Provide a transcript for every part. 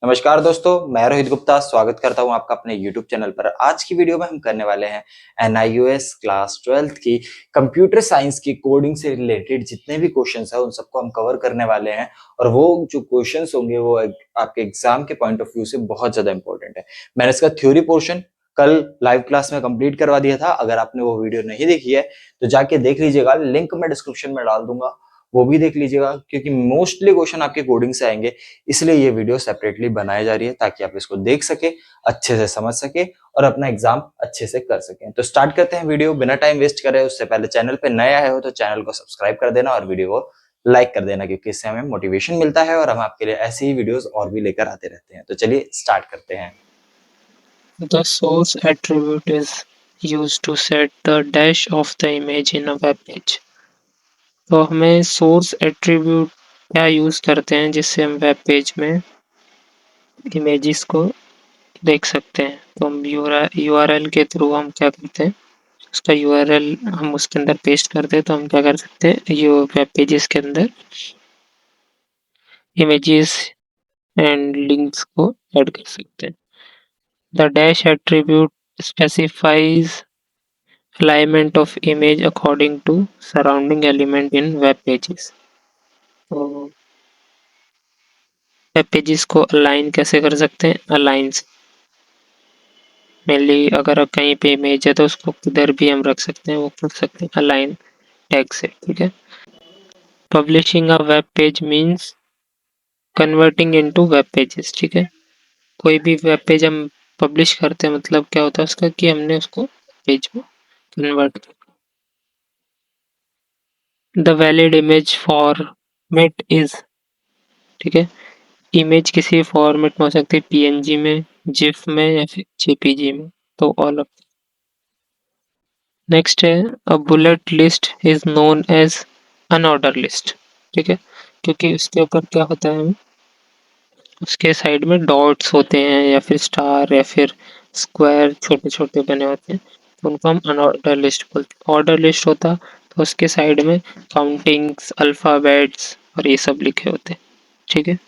नमस्कार दोस्तों, मैं रोहित गुप्ता स्वागत करता हूं आपका अपने YouTube चैनल पर। आज की वीडियो में हम करने वाले हैं NIOS क्लास 12th की कंप्यूटर साइंस की कोडिंग से रिलेटेड जितने भी क्वेश्चंस हैं उन सबको हम कवर करने वाले हैं और वो जो क्वेश्चंस होंगे वो आपके एग्जाम के पॉइंट ऑफ व्यू से बहुत ज्यादा इंपॉर्टेंट है। मैंने इसका थ्योरी पोर्शन कल लाइव क्लास में कंप्लीट करवा दिया था। अगर आपने वो वीडियो नहीं देखी है तो जाके देख लीजिएगा, लिंक मैं डिस्क्रिप्शन में डाल दूंगा, वो भी देख लीजिएगा क्योंकि मोस्टली क्वेश्चन आपके कोडिंग से आएंगे। इसलिए ये वीडियो सेपरेटली बनाई जा रही है ताकि आप इसको देख सके, अच्छे से समझ सके और अपना एग्जाम अच्छे से कर सकें। तो स्टार्ट करते हैं वीडियो बिना टाइम वेस्ट करे। उससे पहले चैनल पे नए आए हो तो चैनल को सब्सक्राइब कर देना और वीडियो को लाइक कर देना, क्योंकि इससे हमें मोटिवेशन मिलता है और हम आपके लिए ऐसी ही वीडियोस और भी लेकर आते रहते हैं। तो चलिए स्टार्ट करते हैं। The source attribute is used to set the dash of the image in a web page. तो हमें source attribute क्या यूज करते हैं जिससे हम वेब पेज में इमेजेस को देख सकते हैं। तो हम URL के थ्रू हम क्या करते हैं, उसका URL हम उसके अंदर पेस्ट करते हैं। तो हम क्या कर सकते हैं, ये वेब पेजेस के अंदर इमेजेस एंड लिंक्स को ऐड कर सकते हैं। The dash attribute specifies alignment of image according to surrounding element in web pages. तो वेब पेजेस को अलाइन कैसे कर सकते हैं, अलाइन से मेनली अगर कहीं पे इमेज है तो उसको किधर भी हम रख सकते हैं, वो कर सकते हैं अलाइन टैग से। ठीक है। Publishing a web page means converting into web pages. ठीक है। कोई भी वेब पेज हम पब्लिश करते हैं मतलब क्या होता है उसका कि हमने उसको पेज में कन्वर्ट किया। The valid image format is, ठीक है, इमेज किसी फॉर्मेट में हो सकती है, PNG में, जिफ में या फिर JPG में। तो ऑल ऑफ। नेक्स्ट है, a bullet list is known as unorder list. ठीक है, क्योंकि उसके ऊपर क्या होता है, उसके साइड में डॉट्स होते हैं या फिर स्टार या फिर स्क्वायर छोटे छोटे बने होते हैं, तो उनको हम अनऑर्डर लिस्ट बोलते हैं। ऑर्डर लिस्ट होता तो उसके साइड में काउंटिंग्स, अल्फाबेट्स और ये सब लिखे होते हैं। ठीक है।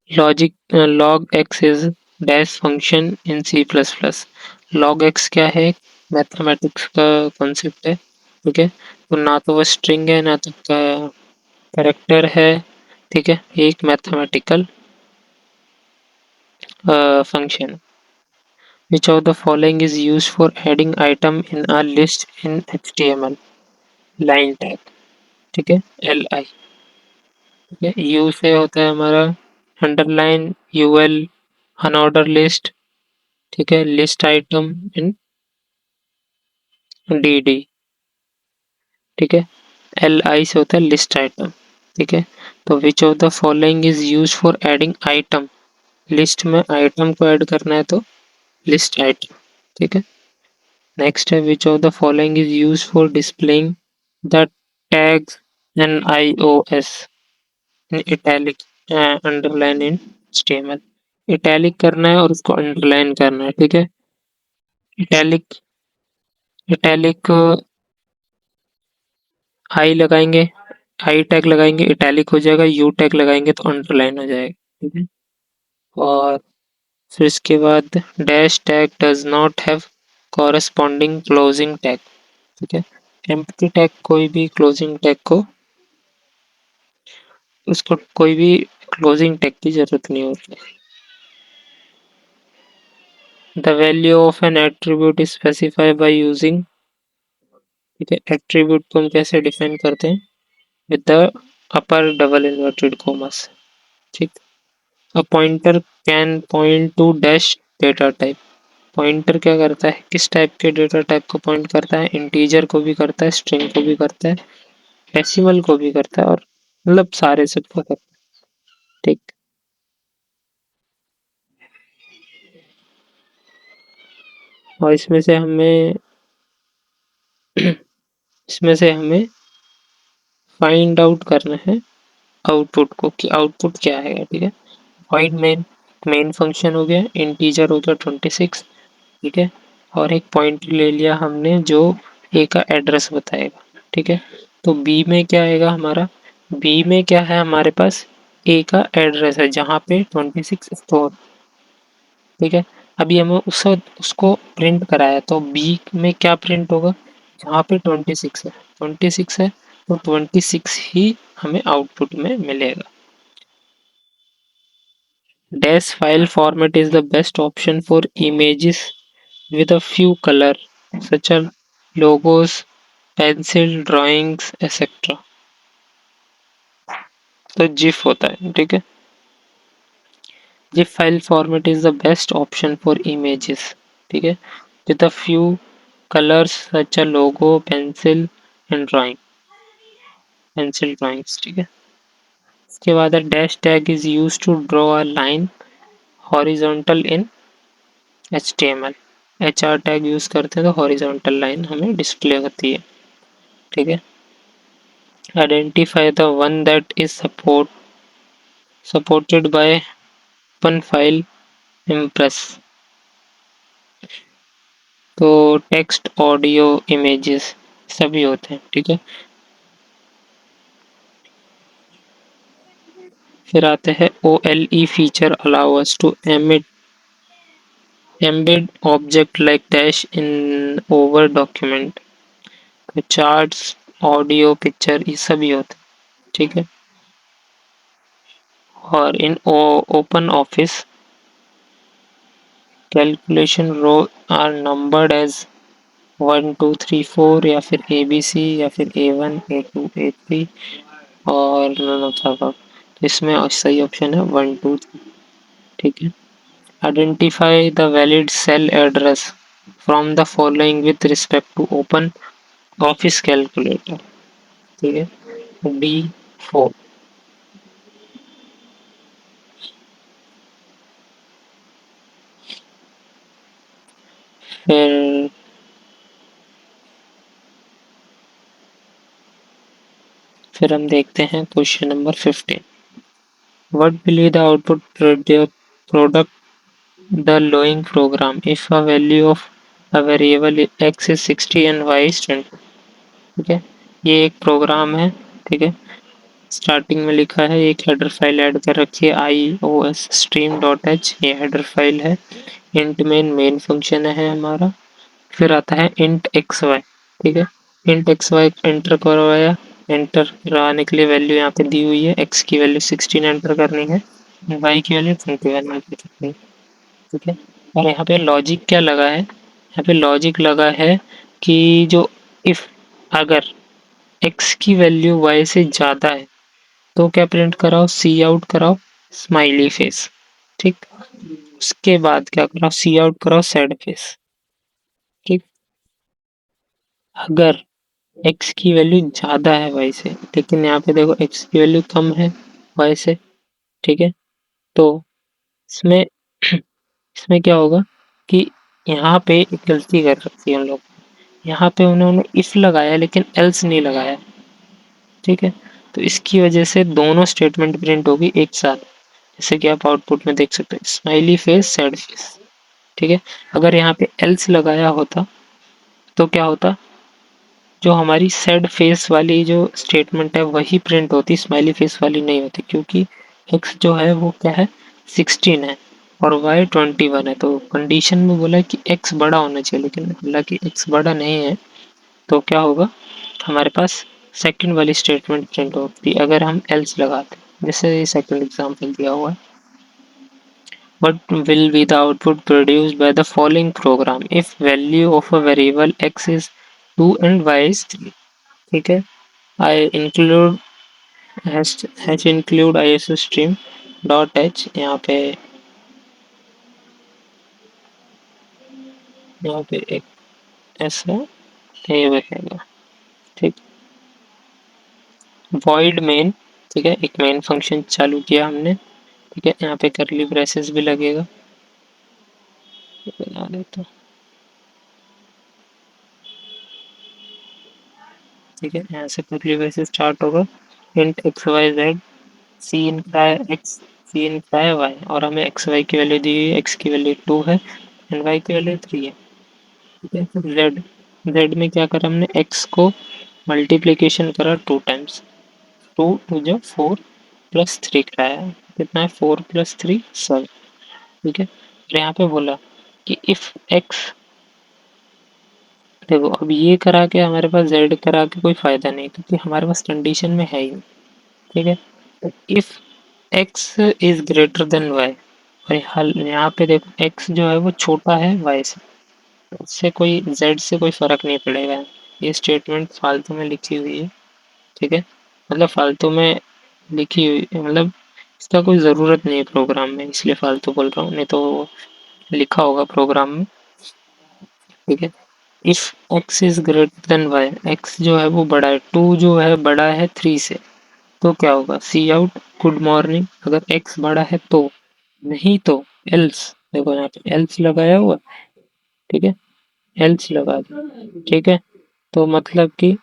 Logic log x is dash function in C++। log x क्या है, मैथमेटिक्स का कॉन्सेप्ट है। ठीक है। तो ना तो वो स्ट्रिंग है ना तो कैरेक्टर है। ठीक है, एक mathematical function. Which of the following is use for adding item in a list in HTML। Line tag. ठीक है, LI। ठीक है, यू से होता है हमारा अंडरलाइन, UL अनऑर्डर लिस्ट। ठीक है, लिस्ट आइटम इन DD। ठीक है, LI से होता है लिस्ट आइटम। ठीक है, तो which of the following is use for adding item, list में आइटम को ऐड करना है तो लिस्ट आइटम। ठीक है। नेक्स्ट है, which of the following is use for displaying the tags NIOS in italic underline in HTML। Italic करना है और उसको अंडरलाइन करना है। ठीक है, इटैलिक इटैलिक आई लगाएंगे, आई टैग लगाएंगे इटैलिक हो जाएगा, यू टैग लगाएंगे तो अंडरलाइन हो जाएगा। ठीक है। और फिर इसके बाद dash tag does not have corresponding closing tag. ठीक है, एम्प्टी टैग कोई भी क्लोजिंग टैग को, उसको कोई भी क्लोजिंग टैग की जरूरत नहीं होती। The value of an attribute is specified by using. ठीक है, एट्रीब्यूट को हम कैसे डिफाइन करते हैं, with the upper double inverted commas. ठीक, a pointer can point to dash data type. Pointer क्या करता है, किस टाइप के डेटा टाइप को पॉइंट करता है, इंटीजर को भी करता है, स्ट्रिंग को भी करता है, डेसिमल को भी करता है और मतलब सारे सबको करता है। ठीक, और इसमें से हमें फाइंड आउट करना है आउटपुट को कि आउटपुट क्या है। ठीक है, वॉइड मेन फंक्शन हो गया, इंटीजर हो गया 26। ठीक है, और एक पॉइंट ले लिया हमने जो ए का एड्रेस बताएगा। ठीक है, तो बी में क्या आएगा हमारा, बी में क्या है हमारे पास, ए का एड्रेस है जहाँ पे 26 स्टोर, ठीक है। अभी हमें उसको प्रिंट कराया तो बी में क्या प्रिंट होगा, जहाँ पे 26 है, 26 है तो 26 ही हमें आउटपुट में मिलेगा। Dash file format is the best option for images with a few color such as logos, pencil, drawings, etc. तो GIF होता है, ठीक है। GIF file format is the best option for images, ठीक है, with a few colors such as logo, pencil drawings, ठीक है। इसके बाद है dash tag is used to draw a line horizontal in HTML। HR tag use करते हैं तो हॉरिजॉन्टल लाइन हमें डिस्प्ले होती है, ठीक है। Identify the one that is supported by open file impress. तो टेक्स्ट, ऑडियो, इमेजेस सभी होते हैं, ठीक है। फिर आते हैं OLE feature allow us to embed object like dash in over document. तो चार्ट्स, ऑडियो, पिक्चर ये सभी होते हैं, ठीक है। और in open office calculation row are numbered as 1 2 3 4 या फिर ABC या फिर A1 A2 A3 और none of the above। तो इसमें सही ऑप्शन है 1 2 3, ठीक है। Identify the valid cell address from the following with respect to open office calculator, ठीक है। D4। फिर हम देखते हैं question number 15। What will be the output product the lowing program if a value of a variable x is 60 and y is 20, ठीक है। ये एक प्रोग्राम है, ठीक है। स्टार्टिंग में लिखा है एक हेडर फाइल ऐड कर रखी है ios stream डॉट एच, ये हेडर फाइल है। इंट मेन फंक्शन है हमारा। फिर आता है इंट एक्स वाई, ठीक है। इंट एक्स वाई एंटर करवाया, एंटर करवाने के लिए वैल्यू यहाँ पे दी हुई है, एक्स की वैल्यू 16 एंटर करनी है, वाई की वैल्यू 21 एंटर करनी है, ठीक है। और यहाँ पे लॉजिक क्या लगा है, यहाँ पे लॉजिक लगा है कि जो इफ अगर x की वैल्यू y से ज़्यादा है तो क्या प्रिंट कराओ, सी आउट कराओ स्माइली फेस, ठीक। उसके बाद क्या कराओ, सी आउट कराओ सैड फेस, ठीक। अगर x की वैल्यू ज़्यादा है y से, लेकिन यहाँ पे देखो x की वैल्यू कम है y से, ठीक है। तो इसमें इसमें क्या होगा कि यहाँ पे एक गलती कर रखी है हम लोग, यहाँ पे उन्होंने इफ लगाया लेकिन एल्स नहीं लगाया, ठीक है। तो इसकी वजह से दोनों स्टेटमेंट प्रिंट होगी एक साथ, जैसे कि आप आउटपुट में देख सकते हैं स्माइली फेस सैड फेस, ठीक है। अगर यहाँ पे एल्स लगाया होता तो क्या होता, जो हमारी सैड फेस वाली जो स्टेटमेंट है वही प्रिंट होती, स्माइली फेस वाली नहीं होती, क्योंकि एक्स जो है वो क्या है 16 है और वाई 21 है। तो कंडीशन में बोला कि एक्स बड़ा होना चाहिए, लेकिन हालांकि एक्स बड़ा नहीं है, तो क्या होगा हमारे पास सेकंड वाली स्टेटमेंट प्रिंट होती अगर हम एल्स लगाते, जैसे सेकंड एग्जांपल दिया हुआ है। What will be the output produced by the following program if value of a variable x is 2 and y is 3, ठीक है। I include hash include ISO stream dot H, यहाँ पे एक ऐसा ये बनेगा, ठीक। void main, ठीक है, एक मेन फंक्शन चालू किया हमने, ठीक है। यहाँ पे करली ब्रेसेस भी लगेगा, बना देता हूँ, ठीक है। यहाँ से करली ब्रेसेस स्टार्ट होगा, int x y z cin का है एक्स, सी इन का है वाई, और हमें एक्स वाई की वैल्यू दी हुई है, एक्स की वैल्यू 2 है एंड वाई की वैल्यू 3 है, ठीक है। फिर जेड, जेड में क्या करा हमने, एक्स को मल्टीप्लीकेशन करा 2 टाइम्स, 2 2 जो 4 4+3 कराया है, कितना है 4+3 7, ठीक है। और यहाँ पे बोला कि इफ एक्स, देखो अब ये करा के हमारे पास जेड करा के कोई फायदा नहीं, क्योंकि हमारे पास कंडीशन में है ही नहीं, ठीक है। तो if X is greater than Y, और हल यहाँ पे देखो एक्स जो है वो छोटा है वाई से, तो उससे कोई जेड से कोई फर्क नहीं पड़ेगा। ये स्टेटमेंट फालतू में लिखी हुई है, ठीक है, मतलब फालतू में लिखी हुई, मतलब इसका कोई ज़रूरत नहीं है प्रोग्राम में, इसलिए फालतू बोल रहा हूँ, नहीं तो लिखा होगा प्रोग्राम में, ठीक है। If X is greater than Y, X जो है वो बड़ा है, 2 जो है बड़ा है 3 से, तो क्या होगा, सी आउट गुड मॉर्निंग, अगर एक्स बड़ा है तो, नहीं तो एल्स, देखो यहाँ पे एल्स लगाया हुआ, ठीक है, एल्स लगा दो, ठीक है। तो मतलब कि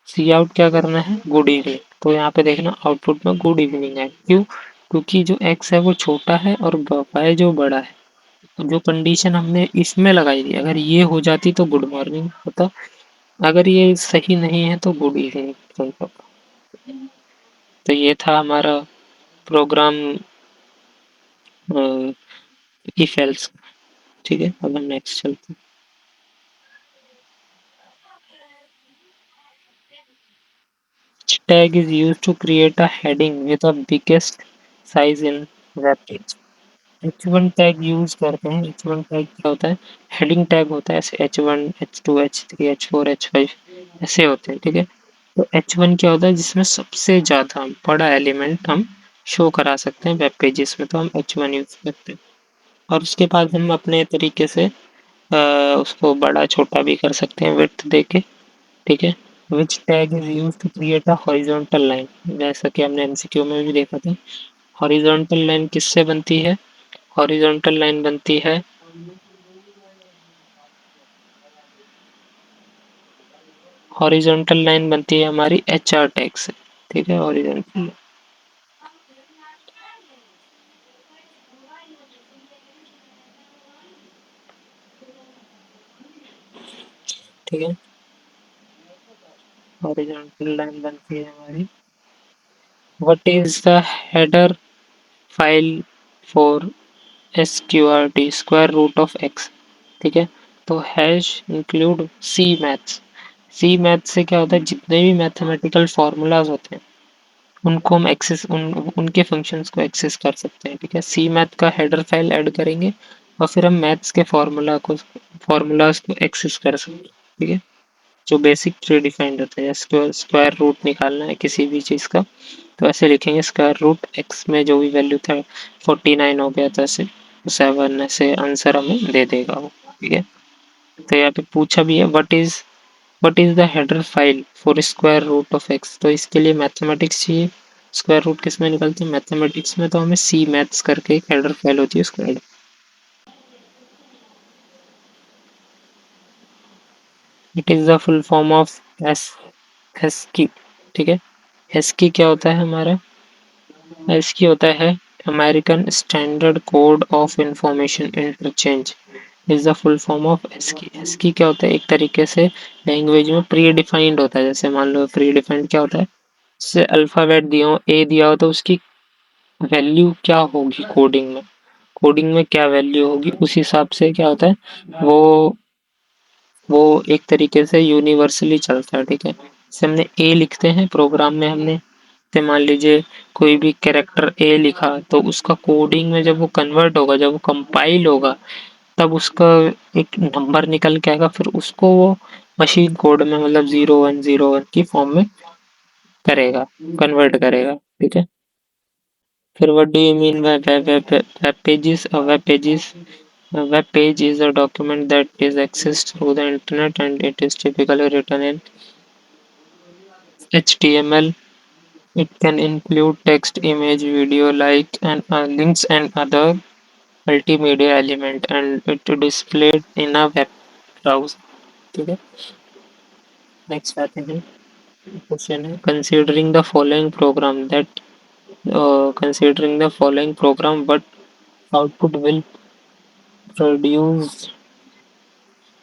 सी आउट क्या करना है, गुड इवनिंग, तो यहाँ पे देखना आउटपुट में गुड इवनिंग है, क्यों, क्योंकि जो एक्स है वो छोटा है और वाई जो बड़ा है, तो जो कंडीशन हमने इसमें लगाई थी अगर ये हो जाती तो गुड मॉर्निंग होता, अगर ये सही नहीं है तो गुड इवनिंग होता। तो ये था हमारा प्रोग्राम इफ एल्स, ठीक है। अब हम नेक्स्ट चलते हैं। Tag is used to create a heading with the biggest size in web page. H1 tag use करते हैं, H1 टैग क्या होता है, हेडिंग टैग होता है, ऐसे H1 H2 H3 H4 H5 ऐसे होते हैं, ठीक है। तो H1 क्या होता है, जिसमें सबसे ज़्यादा बड़ा एलिमेंट हम शो करा सकते हैं वेब पेजेस में, तो हम H1 यूज करते हैं। और उसके बाद हम अपने तरीके से उसको बड़ा छोटा भी कर सकते हैं विड्थ दे के, ठीक है। Which tag is use to create a horizontal line, जैसा कि हमने एमसीक्यू में भी देखा था। हॉरिजॉन्टल लाइन किससे बनती है, हॉरिजॉन्टल लाइन बनती है, हॉरिजॉन्टल लाइन बनती है हमारी एचआर टैग से, ठीक है, हॉरिजॉन्टल, ठीक है, हॉरिजॉन्टल लाइन बनती है हमारी। What is the header file for SQRT, square root of X, ठीक है। तो hash include C maths, C math से क्या होता है, जितने भी मैथमेटिकल फार्मूलाज होते हैं उनको हम एक्सेस उनके फंक्शंस को एक्सेस कर सकते हैं, ठीक है। सी मैथ का हेडर फाइल ऐड करेंगे और फिर हम मैथ्स के फार्मूलाज को एक्सेस कर सकते हैं, ठीक है, जो बेसिक प्री डिफाइंड होता है। स्क्वायर रूट निकालना है किसी भी चीज़ का, तो ऐसे लिखेंगे स्क्वायर रूट एक्स में जो भी वैल्यू था 49 हो गया था, ऐसे 7 ऐसे आंसर हमें दे देगा वो, ठीक है। तो यहाँ पे पूछा भी है what is the header file for square root of X, तो इसके लिए मैथमेटिक्स चाहिए। स्क्वायर रूट किस में निकलते हैं, मैथमेटिक्स में, तो हमें सी मैथ्स करके एक हेडर फाइल होती है उसको add. It is the full form of ASCII, ठीक है। हेस्की क्या होता है हमारा, हेस्की होता है American standard code of information interchange, is the full form of ASCII. ASCII क्या होता है, एक तरीके से लैंग्वेज में प्री डिफाइंड होता है, जैसे मान लो प्री डिफाइंड क्या होता है, जैसे अल्फ़ाबेट दिया हो, ए दिया हो, तो उसकी वैल्यू क्या होगी कोडिंग में, कोडिंग में क्या वैल्यू होगी उस हिसाब से क्या होता है, वो वो एक तरीके से यूनिवर्सली चलता है, ठीक है। जैसे हमने ए लिखते हैं प्रोग्राम में, हमने जैसे मान लीजिए कोई भी कैरेक्टर ए लिखा, तो उसका कोडिंग में जब वो कन्वर्ट होगा, जब वो कंपाइल होगा, तब उसका एक नंबर निकल के आएगा, फिर उसको वो मशीन कोड में मतलब 0101 की फॉर्म में करेगा, कन्वर्ट करेगा, ठीक है। फिर what do you mean by web pages, web page is a document that is accessed through the internet and it is typically written in HTML. It can include text, image, video, like and links and other multimedia element and it displayed in a web browser, ठीक है। Next आते हैं, question है considering the following program that considering the following program what output will produce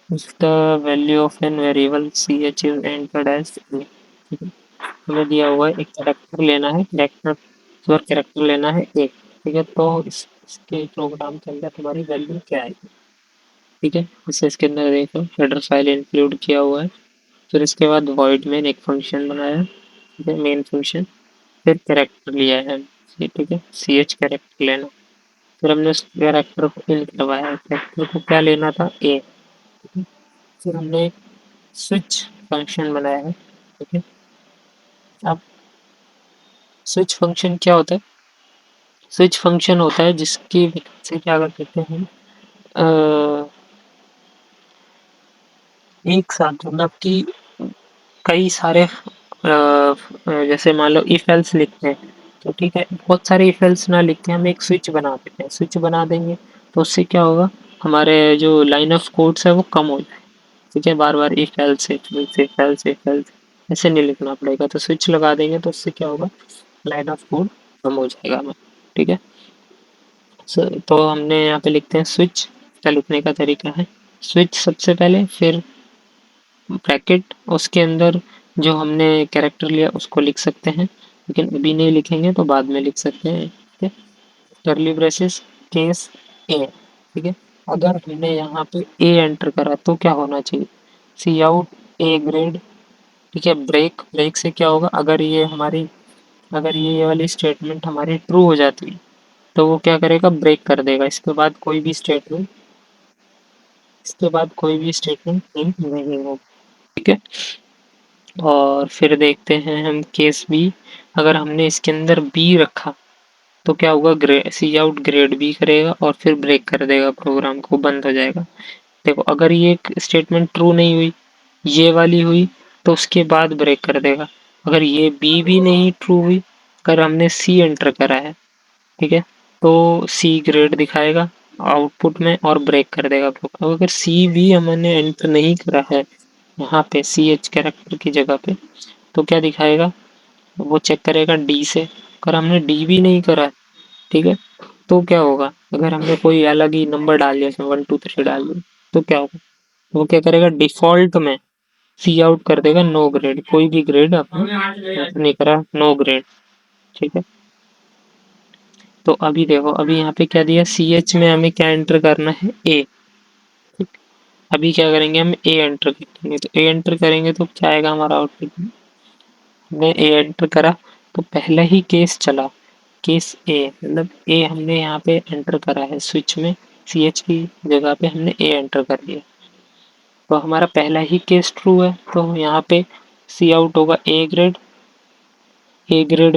if the value of an variable ch is entered as a, ठीक है। हमें दिया हुआ है एक कैरेक्टर लेना है, कैरेक्टर लेना है एक, ठीक है। तो इसके प्रोग्राम के अंदर हमारी वैल्यू क्या आएगी, ठीक है। जैसे इसके अंदर देखो हेडर फाइल इंक्लूड किया हुआ है, फिर इसके बाद वॉइड मेन एक फंक्शन बनाया है, ठीक है, मेन फंक्शन। फिर कैरेक्टर लिया है, ठीक है, सी एच कैरेक्टर लेना। फिर हमने उस कैरेक्टर को इन करवाया, कैरेक्टर को क्या लेना था, ए। फिर हमने स्विच फंक्शन बनाया है, ठीक है। अब स्विच फंक्शन क्या होता है, स्विच फंक्शन होता है जिसकी मदद से क्या कर सकते हैं हम, अ, एक साथ मतलब कि कई सारे जैसे मान लो इफ एल्स लिखते हैं, तो ठीक है, बहुत सारे इफ एल्स ना लिख के हम एक स्विच बना देते हैं, स्विच बना देंगे तो उससे क्या होगा, हमारे जो लाइन ऑफ कोड्स है वो कम हो जाए, ठीक है। बार बार if else if else if else if else ऐसे नहीं लिखना पड़ेगा, तो स्विच लगा देंगे तो उससे क्या होगा, लाइन ऑफ कोड कम हो जाएगा हमें, ठीक है। तो हमने यहाँ पे लिखते हैं स्विच का लिखने का तरीका है, स्विच सबसे पहले, फिर ब्रैकेट, उसके अंदर जो हमने कैरेक्टर लिया उसको लिख सकते हैं, लेकिन अभी नहीं लिखेंगे तो बाद में लिख सकते हैं, ठीक है। कर्ली ब्रेसेस, केस ए, ठीक है। अगर हमने यहाँ पे ए एंटर करा तो क्या होना चाहिए, सी आउट ए ग्रेड, ठीक है। ब्रेक, ब्रेक से क्या होगा, अगर ये वाली स्टेटमेंट हमारी ट्रू हो जाती है तो वो क्या करेगा, ब्रेक कर देगा, इसके बाद कोई भी स्टेटमेंट प्रिंट नहीं होगा, ठीक है। और फिर देखते हैं हम केस बी, अगर हमने इसके अंदर बी रखा तो क्या होगा, सी आउट ग्रेड बी करेगा और फिर ब्रेक कर देगा, प्रोग्राम को बंद हो जाएगा। देखो अगर ये स्टेटमेंट ट्रू नहीं हुई, ये वाली हुई, तो उसके बाद ब्रेक कर देगा। अगर ये बी भी नहीं ट्रू हुई, अगर हमने सी एंटर करा है, ठीक है, तो सी ग्रेड दिखाएगा आउटपुट में और ब्रेक कर देगा। अब अगर सी भी हमने एंटर नहीं करा है यहाँ पे सी एच कैरेक्टर की जगह पे, तो क्या दिखाएगा, वो चेक करेगा डी से, अगर हमने डी भी नहीं करा है, ठीक है, तो क्या होगा, अगर हमने कोई अलग ही नंबर डाल दिया, इसमें 1 2 3 डाल दिया, तो क्या होगा, वो क्या करेगा, डिफॉल्ट में सी आउट कर देगा नो ग्रेड, कोई भी ग्रेड आपने नहीं करा, नो ग्रेड, ठीक है। तो अभी देखो, अभी यहाँ पे क्या दिया, सी एच में हमें क्या एंटर करना है, ए, ठीक। अभी क्या करेंगे, हम ए एंटर करेंगे, तो ए एंटर करेंगे तो क्या आएगा हमारा आउटपुट में, हमने ए एंटर करा तो पहला ही केस चला, केस ए, मतलब ए हमने यहाँ पे एंटर करा है स्विच में, सी एच की जगह पे हमने ए एंटर कर दिया, तो हमारा पहला ही केस ट्रू है, तो यहाँ पे सी आउट होगा ए ग्रेड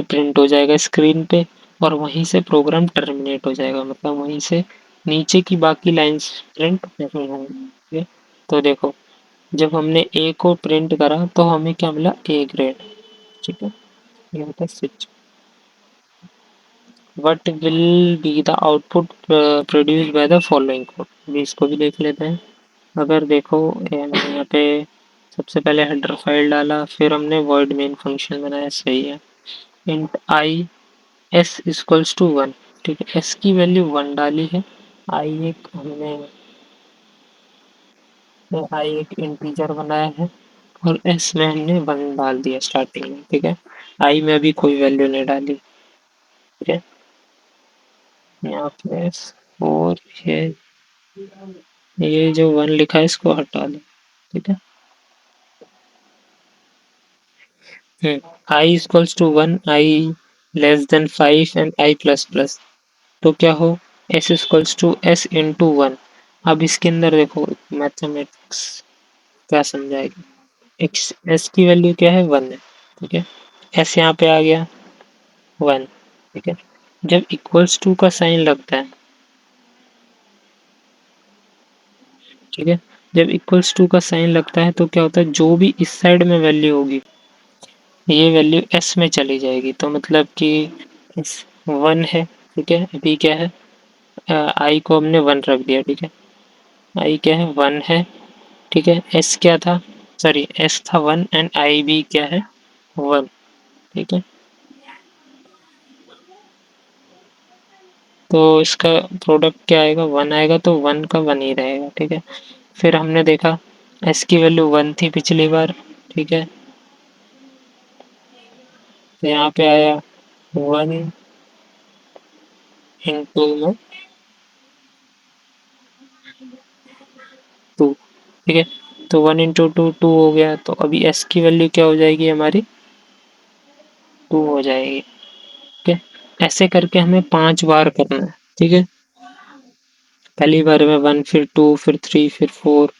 प्रिंट हो जाएगा स्क्रीन पे, और वहीं से प्रोग्राम टर्मिनेट हो जाएगा, मतलब वहीं से नीचे की बाकी लाइंस प्रिंट नहीं होंगी, ठीक है। तो देखो जब हमने ए को प्रिंट करा तो हमें क्या मिला, ए ग्रेड, ठीक है। ये होता है switch. What will be the output produced by the following code, अभी इसको भी देख लेते हैं। अगर देखो हमने यहाँ पे सबसे पहले हेडर फाइल डाला, फिर हमने void मेन फंक्शन बनाया, सही है। Int I is equals to 1, ठीक है, एस की वैल्यू 1 डाली है, आई एक इंटीजर बनाया है, और एस में हमने 1 डाल दिया स्टार्टिंग में, ठीक है। आई में अभी कोई वैल्यू नहीं डाली, ठीक है। यहाँ पे और ये जो 1 लिखा है इसको हटा दो, ठीक है। I equals to 1, i less than 5 and i plus plus, तो क्या हो, s equals to s into 1। अब इसके अंदर देखो मैथमेटिक्स क्या समझाएगी, एक्स एस की वैल्यू क्या है, 1 है, ठीक है। एस यहाँ पे आ गया 1, ठीक है। जब इक्वल्स टू का साइन लगता है, ठीक है, जब इक्वल्स टू का साइन लगता है तो क्या होता है, जो भी इस साइड में वैल्यू होगी ये वैल्यू एस में चली जाएगी, तो मतलब कि एस 1 है, ठीक है। अभी क्या है, आई को हमने 1 रख दिया, ठीक है, आई क्या है, 1 है, ठीक है। एस क्या था, सॉरी एस था 1 एंड आई भी क्या है, 1, ठीक है। तो इसका प्रोडक्ट क्या आएगा, 1 आएगा, तो 1 का 1 ही रहेगा, ठीक है। फिर हमने देखा एस की वैल्यू 1 थी पिछली बार, ठीक है, तो यहाँ पे आया 1 इंटू में 2, ठीक है। तो 1 इंटू 2 2 हो गया, तो अभी s की वैल्यू क्या हो जाएगी हमारी, 2 हो जाएगी, ठीक है। ऐसे करके हमें 5 बार करना है, ठीक है। पहली बार में 1, फिर 2, फिर 3, फिर 4,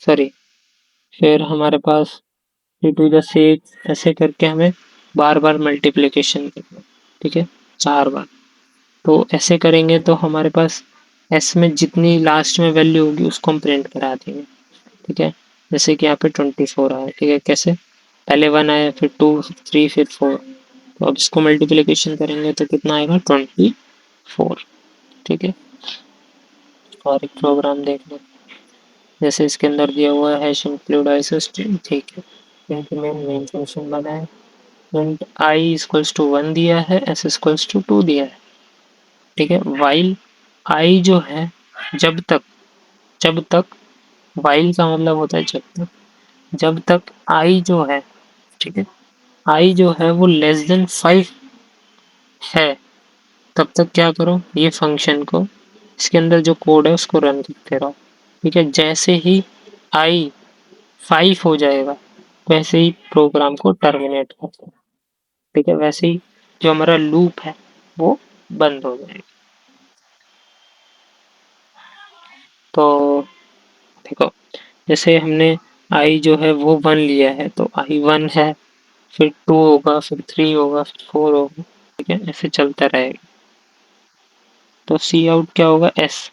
सॉरी, फिर हमारे पास 3 टू द 6, ऐसे करके हमें बार बार मल्टीप्लिकेशन करना है, ठीक है, 4 बार। तो ऐसे करेंगे तो हमारे पास एस में जितनी लास्ट में वैल्यू होगी उसको हम प्रिंट करा देंगे, ठीक है। जैसे कि यहाँ पे 24 आया, ठीक है। कैसे, पहले 1 आया, फिर 2, 3, फिर 4। तो अब इसको मल्टीप्लिकेशन करेंगे तो कितना आएगा, 24, ठीक है। और एक प्रोग्राम देख लो, जैसे इसके अंदर दिया हुआ है हैश इंक्लूड आइसोस्ट्रीम, ठीक है। प्रिंट मेन फंक्शन बना है, प्रिंट आई इक्वल्स टू 1 दिया है, एस इक्वल्स टू 2 दिया है, ठीक है। वाइल आई जो है, जब तक वाइल का मतलब होता है जब तक आई जो है, ठीक है, आई जो है वो लेस देन 5 है, तब तक क्या करो, ये फंक्शन को, इसके अंदर जो कोड है उसको रन करते रहो, ठीक है। जैसे ही आई 5 हो जाएगा वैसे ही प्रोग्राम को टर्मिनेट कर दो, ठीक है। वैसे ही जो हमारा लूप है वो बंद हो जाएगा। तो देखो, जैसे हमने आई जो है वो 1 लिया है, तो आई 1 है, फिर 2 होगा, फिर 3 होगा, फिर 4 होगा, ठीक है। ऐसे चलता रहेगा। तो सी आउट क्या होगा, एस,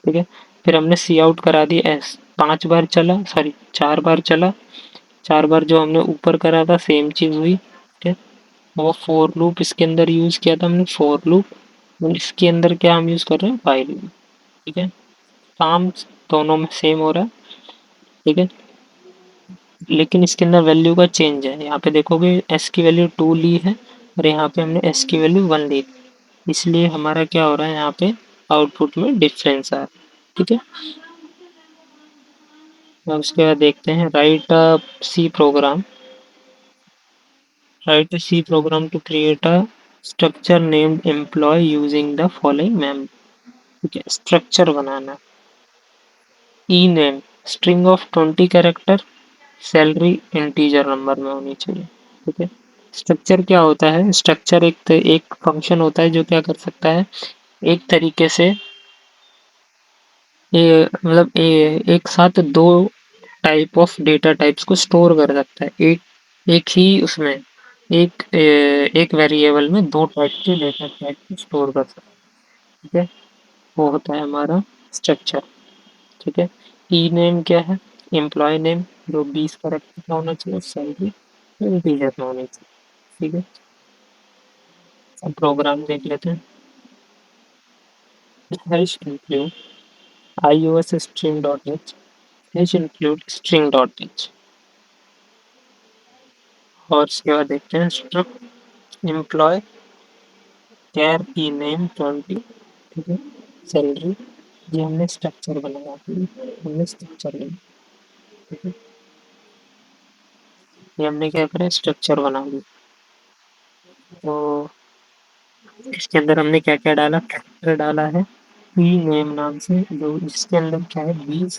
ठीक है। फिर हमने सी आउट करा दिया एस, 5 बार चला, सॉरी 4 बार चला, 4 बार जो हमने ऊपर करा था सेम चीज हुई, ठीक है। वो फोर लूप इसके अंदर यूज किया था हमने, फोर लूप, और इसके अंदर क्या हम यूज कर रहे हैं, वाइल लूप, ठीक है। काम दोनों में सेम हो रहा है, ठीक है। लेकिन इसके अंदर वैल्यू का चेंज है, यहाँ पे देखोगे एस की वैल्यू 2 ली है और यहाँ पे हमने एस की वैल्यू 1 ली, इसलिए हमारा क्या हो रहा है, यहाँ पे आउटपुट में डिफरेंस आ रहा है, ठीक है। अब उसके बाद देखते हैं, write a C program to create a structure named employ using the following ma'am, ठीक है। स्ट्रक्चर बनाना, E name string of 20 character, salary integer number में होनी चाहिए, ठीक है। स्ट्रक्चर क्या होता है, स्ट्रक्चर एक फंक्शन होता है जो क्या कर सकता है, एक तरीके से मतलब एक साथ दो टाइप ऑफ डेटा टाइप्स को स्टोर कर सकता है, एक ही उसमें, एक वेरिएबल में दो टाइप के डेटा टाइप को स्टोर कर सकता है, ठीक है। वो होता है हमारा स्ट्रक्चर, ठीक है। ई नेम क्या है, एम्प्लॉय नेम जो 20 कैरेक्टर का होना चाहिए, सैलरी इंटीजर में होनी चाहिए, ठीक है। अब प्रोग्राम देख लेते हैं, hash include ios string dot h, hash include string dot h, और उसके बाद देखते हैं स्ट्रक्ट एम्प्लॉय कैर ई नेम 20, ठीक है, सैलरी, ये हमने स्ट्रक्चर बनाया, हमने स्ट्रक्चर लिया, ठीक है। ये हमने क्या करा, स्ट्रक्चर बना लिया। तो इसके अंदर हमने क्या क्या डाला, कैरेक्टर डाला है ई नेम नाम से, जो इसके अंदर क्या है, 20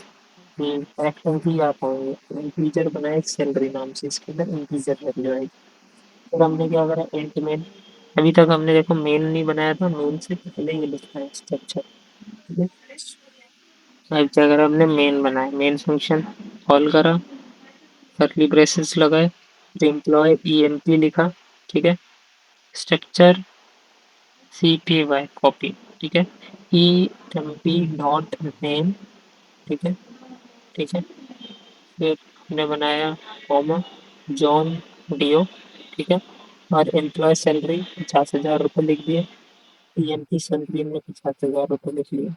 कैरेक्टर ही आ पाएंगे, इंटीजर बनाया सैलरी नाम से, इसके अंदर इंटीजर वैल्यू आएगी। फिर हमने क्या करा, इंट मेन, अभी तक हमने देखो मेन नहीं बनाया था, मेन से पहले ये लिखा है स्ट्रक्चर, ठीक है। अब क्या करा, हमने मेन बनाया, मेन फंक्शन कॉल करा, कर्ली ब्रेसेस लगाए, एम्प्लॉय ई एम पी लिखा, ठीक है। Structure C P Y copy, ठीक है। E M P dot name, ठीक है, ठीक है। फिर हमने बनाया कॉमा, जॉन डीओ, ठीक है। और एम्प्लॉय सैलरी 50,000 रुपये लिख दिए, ई एम पी सैलरी हमने 50,000 रुपये लिख लिया,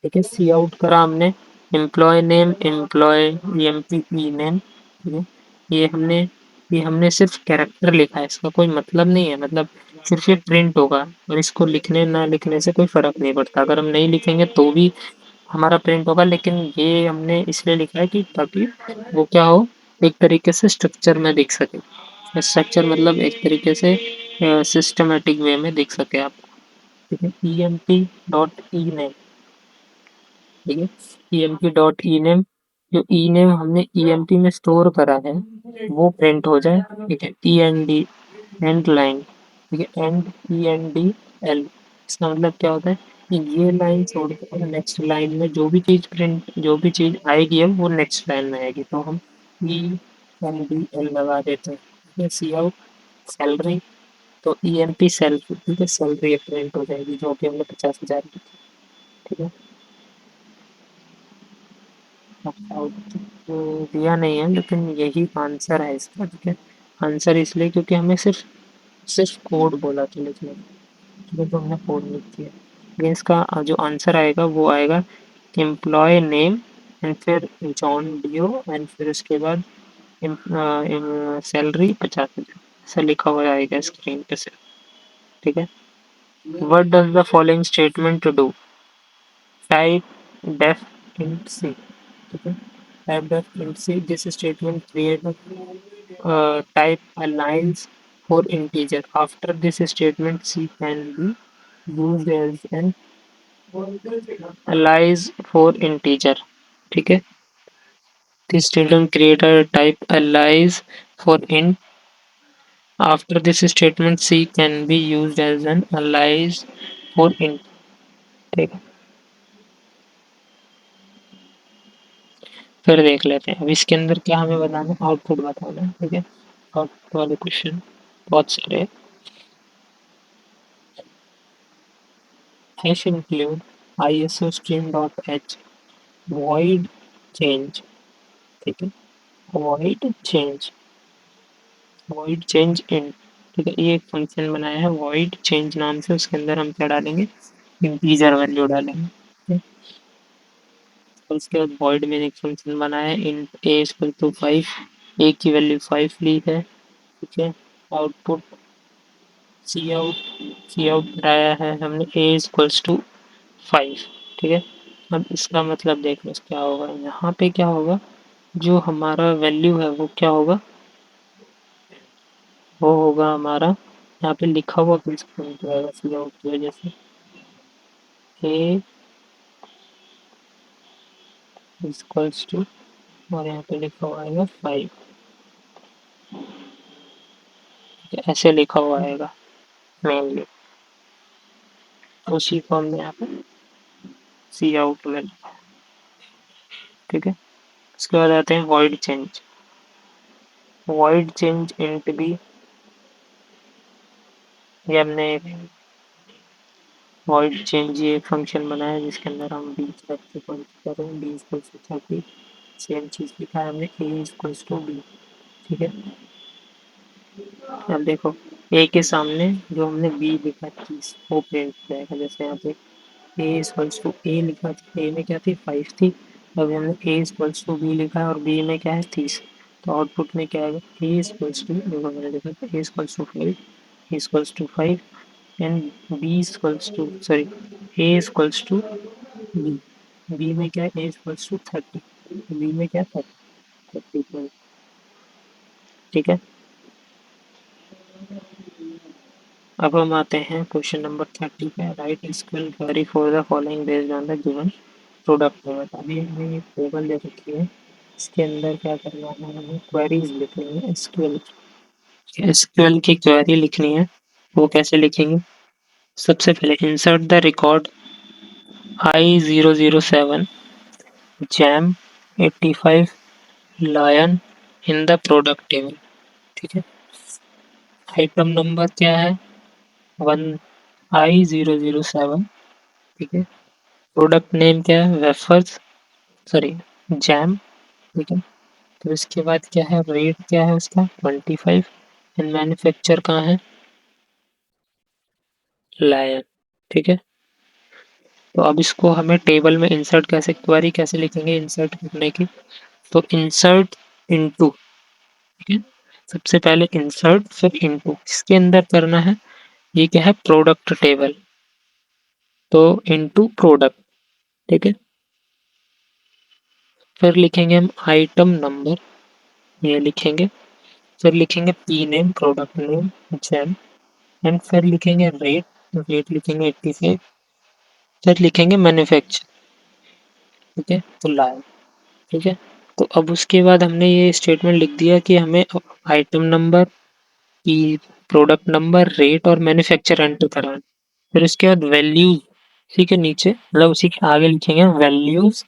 ठीक है। सी आउट करा हमने, employ name, employ M P E name, ठीक है। ये हमने ये हमने सिर्फ कैरेक्टर लिखा है, इसका कोई मतलब नहीं है, मतलब सिर्फ ये प्रिंट होगा, और इसको लिखने ना लिखने से कोई फर्क नहीं पड़ता, अगर हम नहीं लिखेंगे तो भी हमारा प्रिंट होगा, लेकिन ये हमने इसलिए लिखा है कि ताकि वो क्या हो, एक तरीके से स्ट्रक्चर में दिख सके, स्ट्रक्चर मतलब एक तरीके से सिस्टमेटिक वे में दिख सके आपको। ठीक है, emp.ename, ठीक है, emp.ename, जो ename हमने emp में स्टोर करा है वो प्रिंट हो जाए। ठीक है, end, एंड लाइन, ठीक है, end इसका मतलब क्या होता है कि ये लाइन छोड़कर नेक्स्ट लाइन में जो भी चीज आएगी अब वो नेक्स्ट लाइन में आएगी, तो हम ENDL लगा देते हैं। ठीक है, सी आउट सैलरी, तो EMP सेल्फ, ठीक है, सैलरी प्रिंट हो जाएगी जो कि हमने 50,000 की थी। ठीक है, आउटपुट तो दिया नहीं है लेकिन यही आंसर है इसका। ठीक है, आंसर इसलिए क्योंकि हमें सिर्फ सिर्फ कोड बोला था लिखने को, ठीक है, तो हमने कोड लिख दिया। लेकिन इसका जो आंसर आएगा वो आएगा एम्प्लॉय नेम एंड फिर जॉन डियो एंड फिर उसके बाद सैलरी 50,000, ऐसा लिखा हुआ आएगा स्क्रीन पे से। ठीक है, what does the following statement do? Typedef int c, ठीक है, typedef int c, this statement create type a lines for integer. After this statement, C can be used as an alias for integer. ठीक है, this statement create a type alias for int. After this statement, C can be used as an alias for int. ठीक है, फिर देख लेते हैं अब इसके अंदर क्या हमें बताना है, आउटपुट बताना है। ठीक है, आउटपुट वाले क्वेश्चन बहुत सारे। hash include iso stream dot h void change, ठीक है, void change int, ठीक है, ये एक फंक्शन बनाया है void change नाम से, उसके अंदर हम क्या डालेंगे, इंटीजर वैल्यू डालेंगे। ठीक है, और उसके बाद void में एक फंक्शन बनाया है int a equal to 5, a की वैल्यू 5 ली है। ठीक है, आउटपुट सी आउट कराया है हमने a इक्वल्स टू 5। ठीक है, अब इसका मतलब देख लो क्या होगा, यहाँ पे क्या होगा, जो हमारा वैल्यू है वो क्या होगा, वो होगा हमारा, यहाँ पे लिखा हुआ किस पॉइंट आएगा सी आउट की वजह से, ए इक्वल्स टू, और यहाँ पे लिखा हुआ आएगा 5, ऐसे लिखा हुआ आएगा मेनली, उसी को हमने यहाँ पे सी आउट में लिखा। ठीक है, उसके बाद आते हैं वॉइड चेंज इंट बी, ये हमने वॉइड चेंज ये फंक्शन बनाया जिसके अंदर हम बी कर रहे हैं, बी इक्वल्स टू 30, सेम चीज़ लिखा है हमने ए इक्वल्स टू बी। ठीक है, अब देखो ए के सामने जो हमने बी लिखा थी वो प्रिंट हो जाएगा, जैसे यहाँ पे ए इक्वल्स टू ए लिखा था, ए में क्या थी 5 थी, अब हमने ए इक्वल्स टू बी लिखा है और बी में क्या है 30, तो आउटपुट में क्या आएगा, ए इक्वल्स टू, देखो मैंने लिखा था A equals to 5, A equals to 5 and B equals to, sorry, A equals to B, B में क्या है ए इक्वल्स टू 30, बी में क्या है 30। ठीक है, अब हम आते हैं क्वेश्चन नंबर 30 पे, right स्क्वेल query for the following based on the given product table. अभी हमने ये टेबल दे रखी है, इसके अंदर क्या करना है, हमें क्वेरीज लिखनी है, एसक्यूएल की क्वेरी लिखनी है। वो कैसे लिखेंगे, सबसे पहले insert the record I007 jam 85 lion in the product table. ठीक है, आइटम नंबर क्या है, 1I007। ठीक है, प्रोडक्ट नेम क्या है, वेफर्स, सॉरी, जैम। ठीक है, तो इसके बाद क्या है, रेट क्या है उसका 25 एंड मैन्युफैक्चर कहाँ है, लायन। ठीक है, तो अब इसको हमें टेबल में इंसर्ट कैसे, क्वेरी कैसे लिखेंगे इंसर्ट करने की, तो इंसर्ट इनटू, ठीक है, सबसे पहले इंसर्ट फिर इनटू, इसके अंदर करना है, ये क्या है प्रोडक्ट टेबल, तो इनटू प्रोडक्ट। ठीक है, फिर लिखेंगे हम आइटम नंबर, ये लिखेंगे, फिर लिखेंगे P name, product name, jam, and फिर लिखेंगे रेट, रेट लिखेंगे 85, फिर लिखेंगे मैन्युफैक्चर, ठीक है, तो लाए, ठीक है। तो अब उसके बाद हमने ये स्टेटमेंट लिख दिया कि हमें आइटम नंबर की, प्रोडक्ट नंबर, रेट और मैन्युफैक्चर एंटर कराना। फिर उसके बाद वैल्यूज, उसी के नीचे मतलब उसी के आगे लिखेंगे वैल्यूज।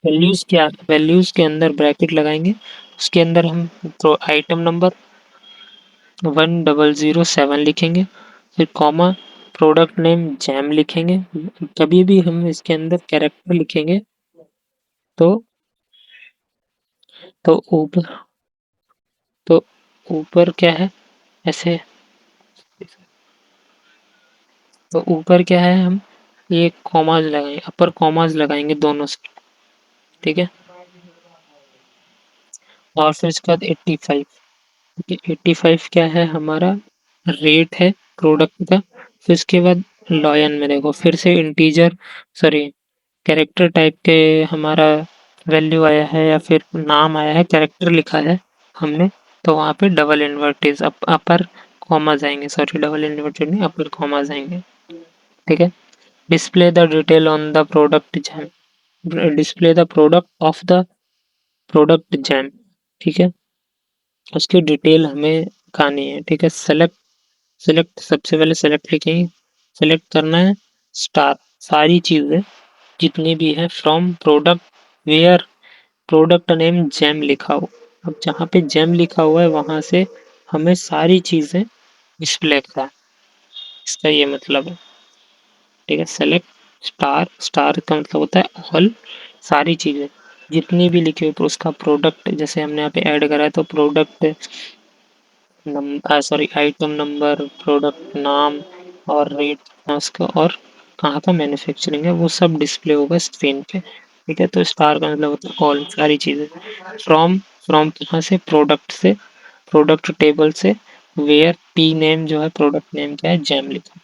वैल्यूज क्या, वैल्यूज के अंदर ब्रैकेट लगाएंगे, उसके अंदर हम तो आइटम नंबर 1007 लिखेंगे, फिर कॉमा, प्रोडक्ट नेम जैम लिखेंगे। कभी भी हम इसके अंदर कैरेक्टर लिखेंगे तो तो ऊपर तो ऊपर क्या है, ऐसे, तो ऊपर क्या है, हम ये कॉमाज लगाएंगे, अपर कॉमाज लगाएंगे दोनों से, ठीक है। और फिर इसके बाद 85, ठीक है, 85 क्या है हमारा, रेट है प्रोडक्ट का। फिर इसके बाद लॉयन में देखो फिर से इंटीजर, सॉरी, कैरेक्टर टाइप के हमारा वैल्यू आया है या फिर नाम आया है, कैरेक्टर लिखा है हमने, तो वहाँ पे डबल इन्वर्टेड अपर कॉमाज आएंगे, सॉरी डबल इन्वर्टेड नहीं, अपर कॉमाज आएंगे, ठीक है। Display the detail on the product jam, display the product of the product jam, ठीक है। उसकी डिटेल हमें दिखानी है, ठीक है। सेलेक्ट, सेलेक्ट सबसे पहले सेलेक्ट लिखेंगे, सेलेक्ट करना है स्टार, सारी चीज़ें जितनी भी है from product where product name jam लिखा हो। अब जहाँ पे जैम लिखा हुआ है वहां से हमें सारी चीज़ें डिस्प्ले करा, इसका ये मतलब है, ठीक है। सेलेक्ट स्टार, स्टार का मतलब होता है ऑल, सारी चीज़ें जितनी भी लिखी हुई, उसका प्रोडक्ट जैसे हमने यहाँ पे ऐड करा है तो product sorry item number, product नाम और रेट उसका, और कहाँ का मैन्युफैक्चरिंग है वो सब डिस्प्ले होगा स्क्रीन पे, ठीक है। तो स्टार का मतलब होता है ऑल, सारी चीज़ें। फ्रॉम, फ्रॉम कहाँ से, प्रोडक्ट से, प्रोडक्ट टेबल से, वेयर पी नेम जो है प्रोडक्ट नेम क्या है, जैम लिखा।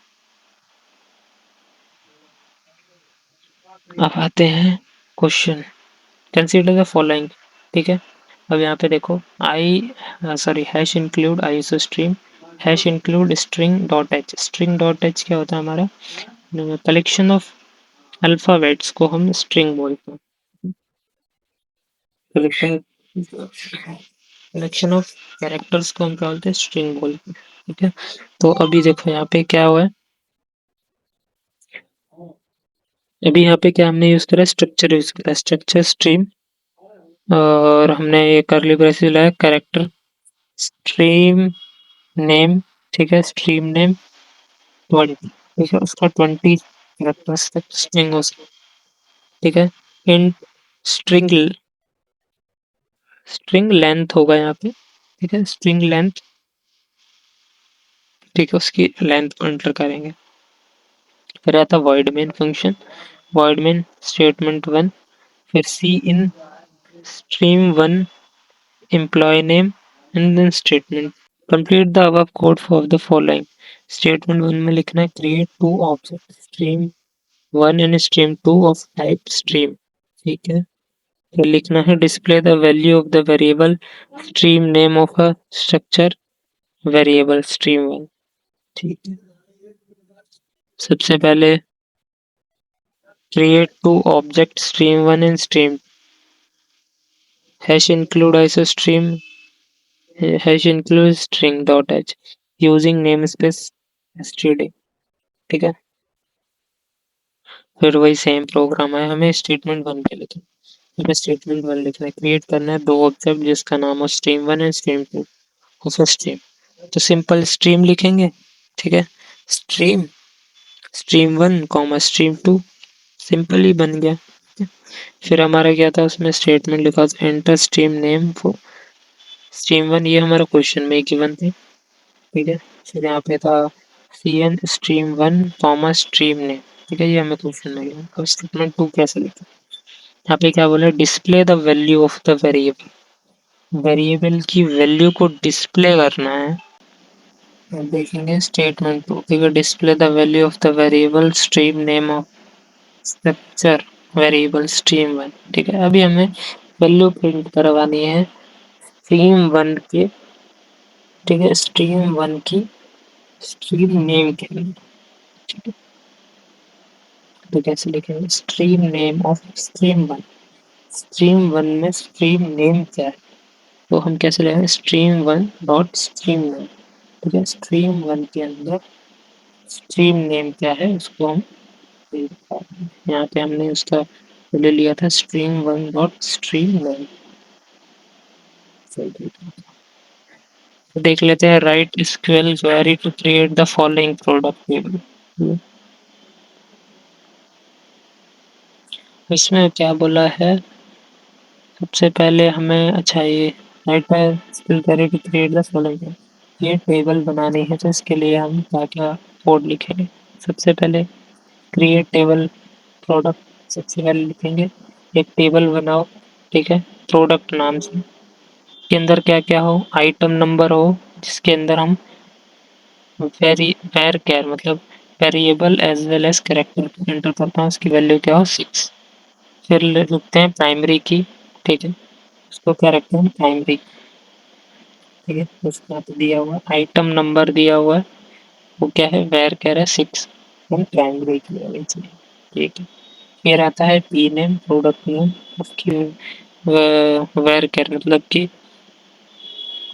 अब आते हैं क्वेश्चन, कंसीडर द फॉलोइंग, ठीक है। अब यहाँ पे देखो I, sorry hash include iostream, hash include string dot h, string dot h क्या होता है हमारा, कलेक्शन ऑफ अल्फाबेट्स को हम स्ट्रिंग बोलते हैं, कलेक्शन, कलेक्शन ऑफ कैरेक्टर्स को हम क्या बोलते हैं, स्ट्रिंग बोलते हैं, ठीक है। तो अभी देखो यहाँ पे क्या हुआ है, अभी यहाँ पे क्या हमने यूज करा, स्ट्रक्चर यूज करा, स्ट्रक्चर स्ट्रीम, और हमने ये करली ब्रेसेस लाया कैरेक्टर स्ट्रीम नेम, ठीक है, स्ट्रीम नेम 20, ठीक है, उसका 20 कैरेक्टर्स तक स्ट्रिंग हो सकता, ठीक है। इन स्ट्रिंग, स्ट्रिंग लेंथ होगा यहाँ पे, ठीक है, स्ट्रिंग लेंथ, ठीक है, उसकी लेंथ को एंटर करेंगे। फिर आता void main function, void main statement one, फिर cin stream one employ name and then statement, complete the above code for the following. Statement one में लिखना है create two object stream one and stream two of type stream, ठीक है। फिर लिखना है display the value of the variable stream name of a structure variable stream one, ठीक है। सबसे पहले create two object stream one and stream, hash include iso stream, hash include string dot H using name space STD, ठीक है। फिर वही same programme है, हमें स्टेटमेंट वन पे लिखना है, हमें स्टेटमेंट वन लिखना है, क्रिएट करना है दो ऑब्जेक्ट जिसका नाम हो stream one and stream two of stream, तो सिंपल स्ट्रीम लिखेंगे, ठीक है, stream, stream one comma stream two, simple ही बन गया। फिर हमारा क्या था उसमें स्टेटमेंट लिखा था enter stream name for stream one, ये हमारा क्वेश्चन में गिवन थे, ठीक है। फिर यहाँ पे था C N stream one comma stream name, ठीक है, ये हमें क्वेश्चन में गिवन। अब स्टेटमेंट टू कैसे लिखें, यहाँ पे क्या बोला, display the value of the variable, variable की वैल्यू को डिस्प्ले करना है। अब देखेंगे स्टेटमेंट टू, ठीक है, display the value of the variable stream name of structure variable stream one, ठीक है। अभी हमें वैल्यू प्रिंट करवानी है स्ट्रीम वन के ठीक है, स्ट्रीम 1 की स्ट्रीम नेम के लिए, ठीक है। तो कैसे लिखेंगे, stream name of stream 1, stream 1 में स्ट्रीम नेम क्या है, तो हम कैसे लिखेंगे, स्ट्रीम 1 डॉट स्ट्रीम नेम, ठीक है। स्ट्रीम 1 के अंदर स्ट्रीम नेम क्या है उसको हम, यहाँ पे हमने उसका ले लिया था स्ट्रीम 1 डॉट स्ट्रीम नेम। देख लेते हैं, write SQL query to create the following product table. इसमें क्या बोला है, सबसे पहले हमें, अच्छा ये write SQL query to create the following, ये टेबल बनानी है तो इसके लिए हम क्या क्या कोड लिखेंगे। सबसे पहले क्रिएट टेबल प्रोडक्ट, सबसे पहले लिखेंगे एक टेबल बनाओ, ठीक है, प्रोडक्ट नाम से, के अंदर क्या क्या हो, आइटम नंबर हो, जिसके अंदर हम वेर कैर मतलब variable as well as character enter करते हैं, उसकी वैल्यू क्या हो 6। फिर लिखते हैं प्राइमरी की, ठीक है, उसको क्या रखते हैं प्राइमरी, ठीक है। उसके यहाँ पे दिया हुआ आइटम नंबर दिया हुआ है, वो क्या है वेर कैर है 6, हम प्राइमरी की वैल्यू चाहिए, ठीक है। फिर आता है पी नेम प्रोडक्ट नेम, उसकी वेर कैर मतलब कि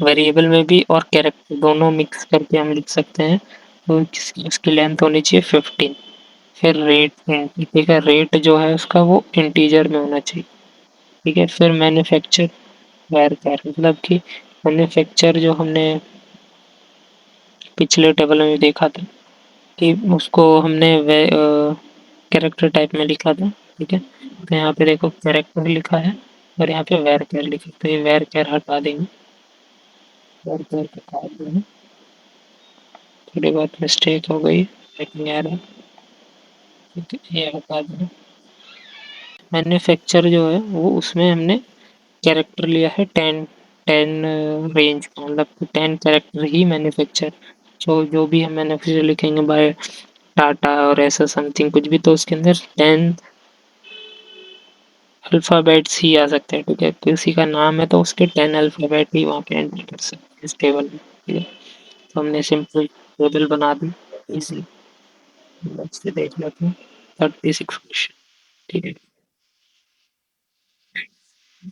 वेरिएबल में भी और कैरेक्टर दोनों मिक्स करके हम लिख सकते हैं, तो उसकी लेंथ होनी चाहिए 15। फिर रेट, ठीक है, रेट जो है उसका वो इंटीजर में होना चाहिए, ठीक है। फिर मैन्युफैक्चर वायर कैर मतलब कि मैन्युफैक्चर जो हमने पिछले टेबल में देखा था कि उसको हमने कैरेक्टर टाइप में लिखा था, ठीक है। तो यहाँ पे देखो कैरेक्टर लिखा है और यहाँ पे वेर कैर लिखा, तो ये वेर कैर हटा देंगे, वेर कैर हटा देंगे, थोड़ी बहुत मिस्टेक हो गई लेकिन यार है, ठीक है, ये हटा देंगे। मैन्युफैक्चर जो है वो उसमें हमने कैरेक्टर लिया है 10 रेंज का, मतलब 10 कैरेक्टर ही मैन्युफैक्चर, जो जो भी हम मैन्युफैक्चर लिखेंगे बाय टाटा और ऐसा समथिंग कुछ भी, तो उसके अंदर 10 अल्फ़ाबेट्स ही आ सकते हैं, ठीक है। किसी का नाम है तो उसके 10 अल्फ़ाबेट ही वहाँ पे एंटर कर सकते हैं इस टेबल में, ठीक है। तो हमने सिंपल टेबल बना दी इजी, से देख लेते हैं 36 क्वेश्चन, ठीक है।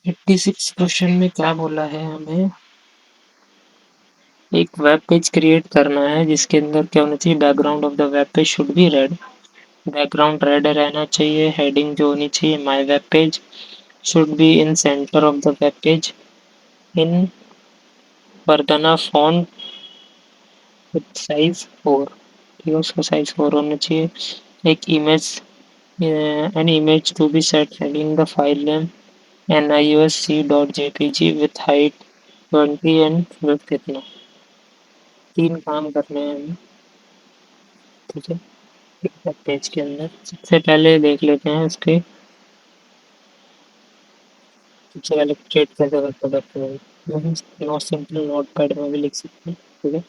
86 क्वेश्चन में क्या बोला है हमें, एक वेब पेज क्रिएट करना है जिसके अंदर क्या होना चाहिए, background of the web page should be red, background red रहना चाहिए, हेडिंग जो होनी चाहिए my web page should be in center of the web page in Verdana font with size 4, ठीक है, उसका साइज 4 होना चाहिए। एक image, an image to be set heading the file name nisc.jpg with height 20 and width कितना, 3 काम करने हैं हमें, ठीक है। एक वेब पेज के अंदर सबसे पहले देख लेते हैं उसके, सबसे पहले क्रिएट कैसे करते हैं, नो सिंपल नोट पैड में भी लिख सकते हैं, ठीक है,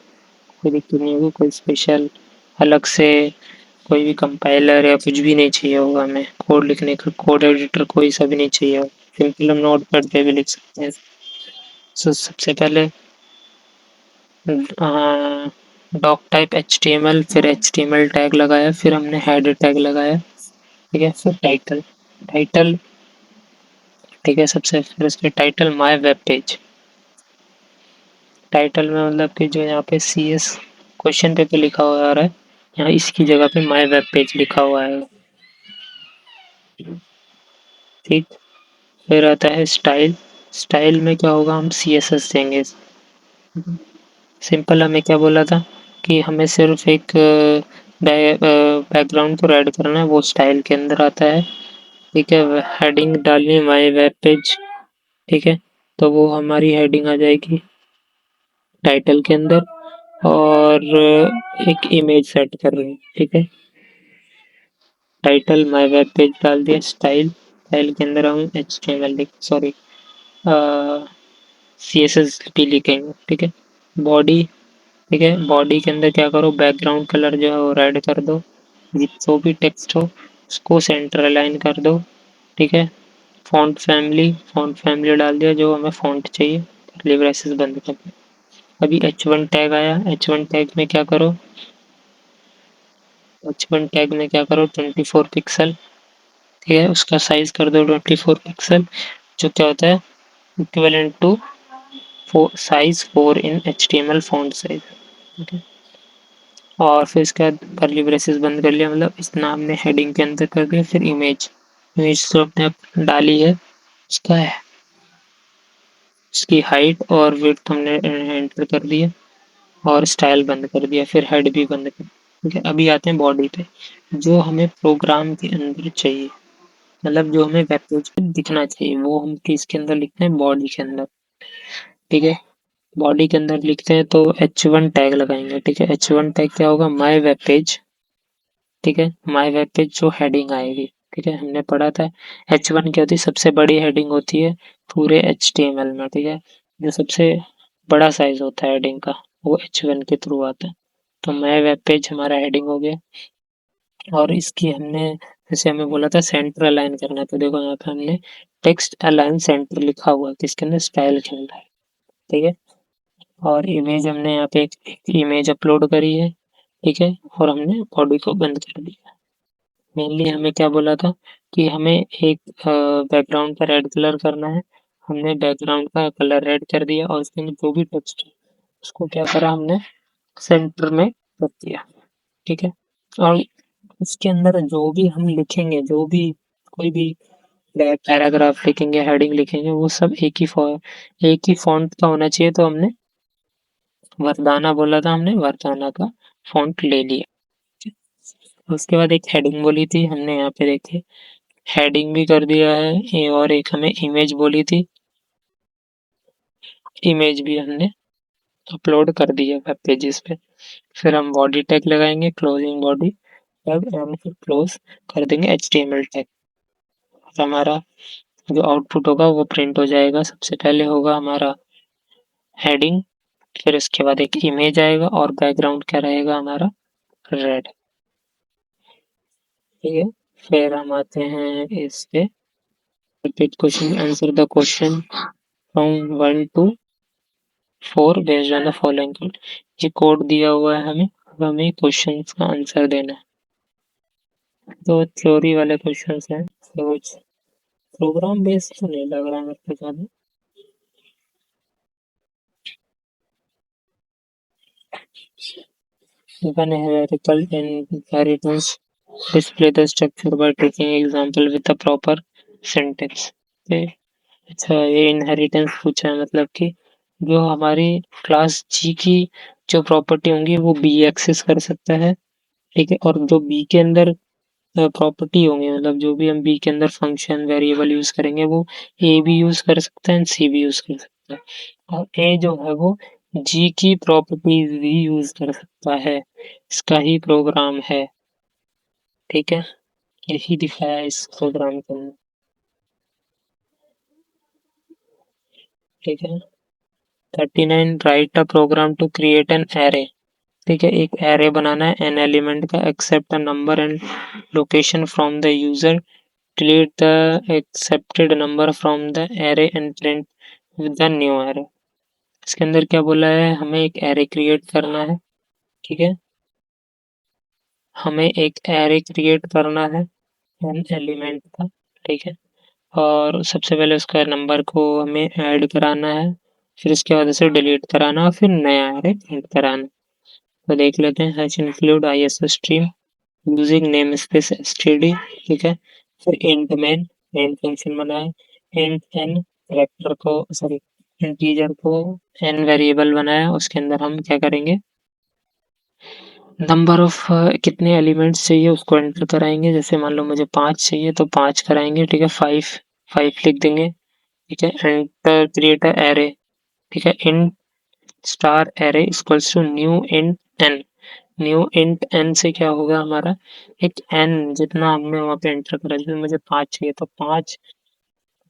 कोई दिक्कत नहीं होगी, कोई स्पेशल अलग से कोई भी कंपाइलर या कुछ भी नहीं चाहिए होगा हमें, कोड लिखने का कोड एडिटर कोई सा भी नहीं चाहिए होगा, सिंपल हम नोट पैड पे भी लिख सकते हैं। सबसे पहले डॉक टाइप HTML, फिर HTML टैग लगाया, फिर हमने हेडर टैग लगाया, ठीक है। फिर टाइटल, टाइटल, ठीक है, सबसे फिर उसके title my web page, title में मतलब कि जो यहाँ पे CS क्वेश्चन पेपर लिखा हुआ आ रहा है, यहाँ इसकी जगह पे माय वेब पेज लिखा हुआ है, ठीक। फिर आता है स्टाइल, स्टाइल में क्या होगा, हम CSS देंगे। सिंपल हमें क्या बोला था कि हमें सिर्फ एक बैकग्राउंड को ऐड करना है, वो स्टाइल के अंदर आता है, ठीक है। हेडिंग डालनी है माय वेब पेज, ठीक है, तो वो हमारी हेडिंग आ जाएगी टाइटल के अंदर, और एक इमेज सेट कर रहे हैं, ठीक है। टाइटल माय वेब पेज डाल दिया, स्टाइल, स्टाइल के अंदर हम HTML लिख, सॉरी CSS भी लिखेंगे, ठीक है। बॉडी, ठीक है, बॉडी के अंदर क्या करो, बैकग्राउंड कलर जो है वो रेड कर दो, जो भी टेक्स्ट हो उसको सेंटर अलाइन कर दो, ठीक है। फॉन्ट फैमिली, फॉन्ट फैमिली डाल दिया जो हमें फॉन्ट चाहिए, कर्ली ब्रेसेस बंद कर दिया। अभी h1 टैग आया, h1 टैग में क्या करो, h1 टैग में क्या करो 24 पिक्सल, ठीक है, उसका साइज कर दो 24 पिक्सल, जो क्या होता है equivalent to size 4 in HTML font size, ठीक है। और फिर इसके बाद कर्ली ब्रेसेस बंद कर लिया, मतलब इस नाम ने हेडिंग के अंदर कर दिया। फिर इमेज, इमेज तो अपने डाली है, उसका है उसकी हाइट और विड्थ हमने एंटर कर दिया और स्टाइल बंद कर दिया, फिर हेड भी बंद कर, ठीक है। अभी आते हैं बॉडी पे, जो हमें प्रोग्राम के अंदर चाहिए, मतलब जो हमें वेब पेज पे दिखना चाहिए, वो हम किसके अंदर लिखते हैं, बॉडी के अंदर, ठीक है। बॉडी के अंदर लिखते हैं तो h1 टैग लगाएंगे, ठीक है। h1 टैग क्या होगा, माय वेब पेज, ठीक है, माय वेब पेज जो हेडिंग आएगी, ठीक है, हमने पढ़ा था h1 क्या होती है, सबसे बड़ी हेडिंग होती है पूरे HTML में, ठीक है। जो सबसे बड़ा साइज होता है हेडिंग का वो h1 के थ्रू आता है। तो माय वेब पेज हमारा हेडिंग हो गया, और इसकी हमने जैसे हमें बोला था सेंटर अलाइन करना है, तो देखो यहाँ पे हमने टेक्स्ट अलाइन सेंटर लिखा हुआ है किसके अंदर, स्टाइल के अंदर, ठीक है। और इमेज हमने यहाँ पे एक इमेज अपलोड करी है, ठीक है, और हमने बॉडी को बंद कर दिया। मेनली हमें क्या बोला था कि हमें एक बैकग्राउंड का रेड कलर करना है, हमने बैकग्राउंड का कलर रेड कर दिया और उसके अंदर जो भी टेक्स्ट है उसको क्या करा हमने सेंटर में रख दिया, ठीक है। और उसके अंदर जो भी हम लिखेंगे, जो भी कोई भी पैराग्राफ लिखेंगे, हेडिंग लिखेंगे, वो सब एक ही फॉन्ट का होना चाहिए। तो हमने वरदाना बोला था, हमने वरदाना का फॉन्ट ले लिया। उसके बाद एक हेडिंग बोली थी हमने, यहाँ पे देखिए हेडिंग भी कर दिया है और एक हमें इमेज बोली थी, इमेज भी हमने अपलोड कर दी है वेब पेजेस पे। फिर हम बॉडी टैग लगाएंगे, क्लोजिंग बॉडी टैग, और फिर क्लोज कर देंगे HTML टैग, और हमारा जो आउटपुट होगा वो प्रिंट हो जाएगा। सबसे पहले होगा हमारा हेडिंग, फिर उसके बाद एक इमेज आएगा और बैकग्राउंड क्या रहेगा हमारा, रेड, ठीक है। फिर हम आते हैं इस पे, repeat question, answer the question from 1 to 4 based on the following code. ये कोड दिया हुआ है हमें, अब हमें क्वेश्चन का आंसर देना है। तो थ्योरी वाले क्वेश्चन हैं, तो कुछ प्रोग्राम बेस्ड तो नहीं लग रहा है मेरे को ज्यादा। Given a hierarchical inheritance, display the structure by taking example with the proper syntax। अच्छा, ये इनहेरिटेंस पूछा है, मतलब कि जो हमारी क्लास जी की जो प्रॉपर्टी होंगी वो बी एक्सेस कर सकता है, ठीक है। और जो बी के अंदर प्रॉपर्टी होंगी, मतलब जो भी हम बी के अंदर फंक्शन वेरिएबल यूज करेंगे वो ए भी यूज कर सकता है एंड सी भी यूज कर सकता है। और ए जो है वो जी की प्रॉपर्टीज भी यूज कर सकता है, इसका ही प्रोग्राम है, ठीक है। यही दिखाया है इस प्रोग्राम के अंदर, ठीक है। 39 write a program to create an array, ठीक है। एक एरे बनाना है एन एलिमेंट का, accept a number and location from the user, delete the accepted number from the array and print with the new array। इसके अंदर क्या बोला है, हमें एक एरे क्रिएट करना है, ठीक है, हमें एक एरे क्रिएट करना है एन एलिमेंट का, ठीक है। और सबसे पहले उसका नंबर को हमें ऐड कराना है, फिर इसके बाद उसे डिलीट कराना और फिर नया एरे प्रिंट कराना। तो देख लेते हैं, hash include ISO stream using name space std, ठीक है। फिर इंट मेन फंक्शन बनाए, इंट एन कैरेक्टर को, सॉरी इंटीजर को एन वेरिएबल बनाया, उसके अंदर हम क्या करेंगे, नंबर ऑफ कितने एलिमेंट्स चाहिए उसको एंटर कराएंगे। जैसे मान लो मुझे 5 चाहिए तो 5 कराएंगे, ठीक है। 5 लिख देंगे, ठीक है। एंटर क्रिएट एरे, ठीक है। Int star array equals to new int N, new int N से क्या होगा हमारा, एक एन जितना हमने वहाँ पे एंटर करा, जैसे मुझे 5 चाहिए तो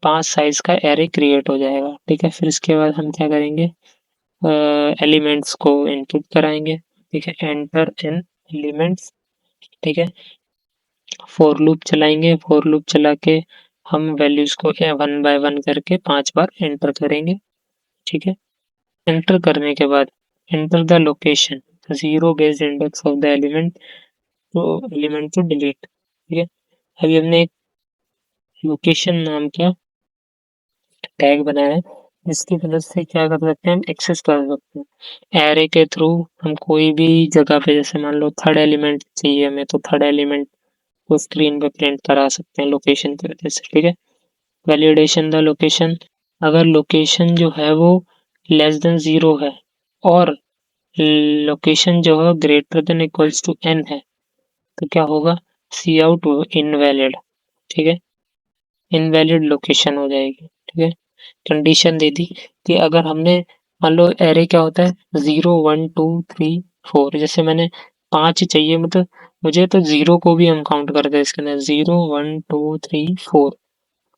5 साइज का एरे क्रिएट हो जाएगा, ठीक है। फिर इसके बाद हम क्या करेंगे, एलिमेंट्स को इनपुट कराएंगे, ठीक है। एंटर इन एलिमेंट्स, ठीक है। फॉर लूप चलाएंगे, फॉर लूप चला के हम वैल्यूज को 1 बाय 1 करके 5 बार एंटर करेंगे, ठीक है। एंटर करने के बाद enter the location, zero based index of the element, तो एलिमेंट को डिलीट। ठीक है, अभी हमने एक लोकेशन नाम का टैग बनाया है जिसकी मदद से क्या कर सकते हैं, हम एक्सेस कर सकते हैं एरे के थ्रू। हम कोई भी जगह पे, जैसे मान लो थर्ड एलिमेंट चाहिए हमें, तो थर्ड एलिमेंट को स्क्रीन पे प्रिंट करा सकते हैं लोकेशन की वजह से। ठीक है, वैलिडेशन द लोकेशन, अगर लोकेशन जो है वो लेस देन जीरो है और लोकेशन जो है greater than equals to N है, तो क्या होगा, सी आउट इनवैलिड। ठीक है, इनवैलिड लोकेशन हो जाएगी। ठीक है, कंडीशन दे दी कि अगर हमने, मान लो एरे क्या होता है, 0 1 2 3 4, जैसे मैंने 5 चाहिए, मतलब मुझे तो जीरो को भी हम काउंट करते हैं इसके अंदर, 0 1 2 3 4,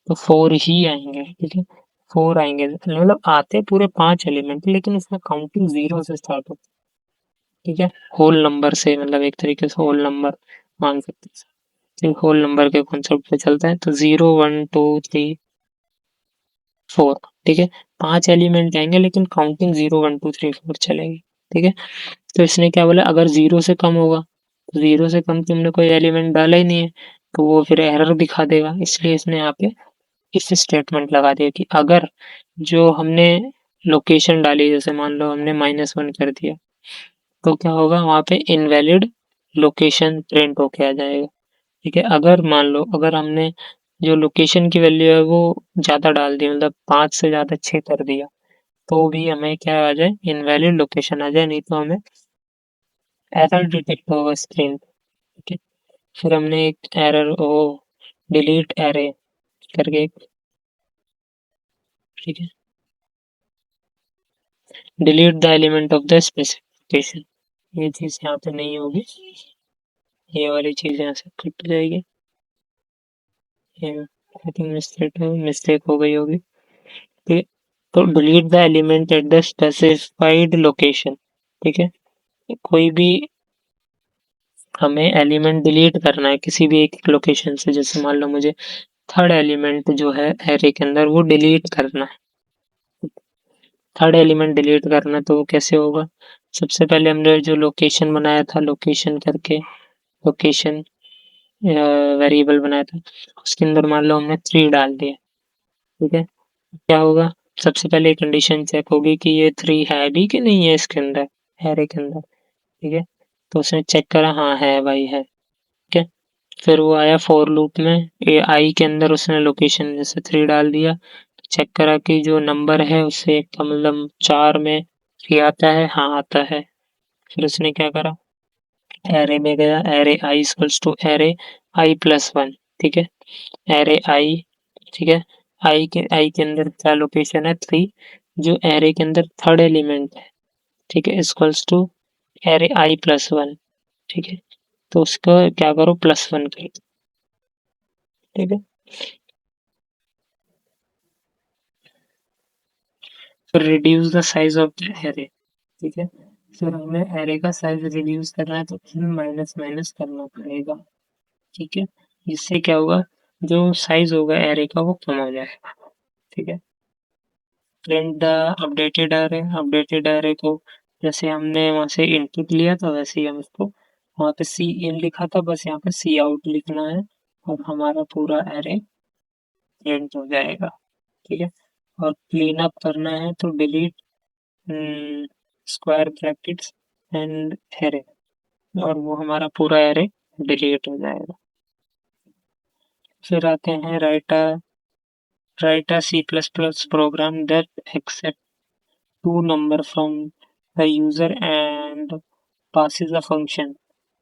तो 4 ही आएंगे। ठीक है, 4 आएंगे, मतलब आते पूरे 5 एलिमेंट, लेकिन इसमें काउंटिंग जीरो से स्टार्ट होती है। ठीक है, होल नंबर से, मतलब एक तरीके से होल नंबर मान सकते हैं, होल नंबर के कॉन्सेप्ट पे चलता है, तो 0 1 2 3 4। ठीक है, 5 एलिमेंट आएंगे लेकिन काउंटिंग 0 1 2 3 4 चलेगी। ठीक है, तो इसने क्या बोला, अगर जीरो से कम होगा, तो जीरो से कम तुमने कोई एलिमेंट डाला ही नहीं है, तो वो फिर एरर दिखा देगा। इसलिए इसने यहाँ पे इफ स्टेटमेंट लगा दिया कि अगर जो हमने लोकेशन डाली, जैसे मान लो हमने -1 कर दिया, तो क्या होगा, वहां पे इनवैलिड लोकेशन प्रिंट होके आ जाएगा। ठीक है, अगर मान लो अगर हमने जो लोकेशन की वैल्यू है वो ज्यादा डाल दी, मतलब 5 से ज्यादा 6 कर दिया, तो भी हमें क्या आ जाए, इनवैलिड लोकेशन आ जाए, नहीं तो हमें एरर डिटेक्ट होगा स्क्रीन। ठीक है, फिर हमने एक एरर ओ डिलीट एरे करके ठीक है, delete the element of the specification, ये चीज यहाँ पे नहीं होगी, ये वाली चीज यहाँ से कट जाएगी। ये आई थिंक मिस्टेक हो गई होगी। ठीक है, तो delete the element at the specified location. ठीक है, कोई भी हमें एलिमेंट डिलीट करना है किसी भी एक लोकेशन से, जैसे मान लो मुझे थर्ड एलिमेंट जो है एरे के अंदर वो डिलीट करना है, थर्ड एलिमेंट डिलीट करना है, तो वो कैसे होगा, सबसे पहले हमने जो लोकेशन बनाया था, लोकेशन करके लोकेशन वेरिएबल बनाया था, उसके अंदर मान लो हमने 3 डाल दिया। ठीक है, क्या होगा, सबसे पहले कंडीशन चेक होगी कि ये 3 है भी कि नहीं है इसके अंदर, एरे के अंदर। ठीक है, तो उसने चेक करा, हाँ है भाई है। ठीक है, फिर वो आया फॉर लूप में, ए आई के अंदर उसने लोकेशन जैसे 3 डाल दिया, चेक करा कि जो नंबर है उससे एक का मतलब 4 में 3 आता है, हाँ आता है। फिर उसने क्या करा, एरे में गया, array I equals to array I+1। ठीक है, एरे आई, ठीक है, आई के अंदर क्या लोकेशन है, 3, जो एरे के अंदर थर्ड एलिमेंट है। ठीक है, इक्वल्स टू एरे I+1। ठीक है, तो उसको क्या करो, +1 कर दो। ठीक है, फिर reduce the size of the array. ठीक है, फिर हमें एरे का साइज रिड्यूस करना है, तो फिर माइनस माइनस करना पड़ेगा। ठीक है, इससे क्या होगा, जो साइज होगा एरे का वो कम हो जाएगा। ठीक है, प्रिंट द अपडेटेड एरे को, जैसे हमने वहां से इनपुट लिया था वैसे ही हम इसको, वहां पे सी इन लिखा था, बस यहाँ पे सी आउट लिखना है और हमारा पूरा एरे प्रिंट हो जाएगा। ठीक है, और क्लीन अप करना है तो delete square brackets and array, और वो हमारा पूरा एरे डिलीट हो जाएगा। फिर आते हैं write a C++ program that accepts two number from the user and passes a function.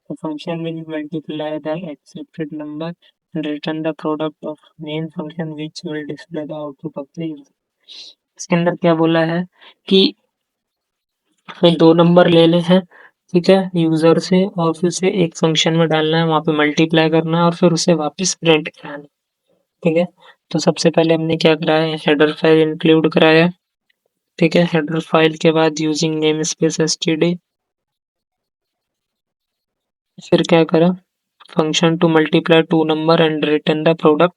The function will multiply the accepted number and return the product of main function which will display the output of the user. इसके अंदर क्या बोला है कि हमें 2 number लेने हैं, ठीक है, यूजर से, और फिर उसे एक फंक्शन में डालना है, वहां पे मल्टीप्लाई करना है और फिर उसे वापस प्रिंट कराना है। ठीक है, तो सबसे पहले हमने क्या कराया है, हेडर फाइल इंक्लूड कराया। ठीक है, हेडर फाइल के बाद यूजिंग नेम स्पेस एसटीडी, फिर क्या करा, function to multiply two number and return the product,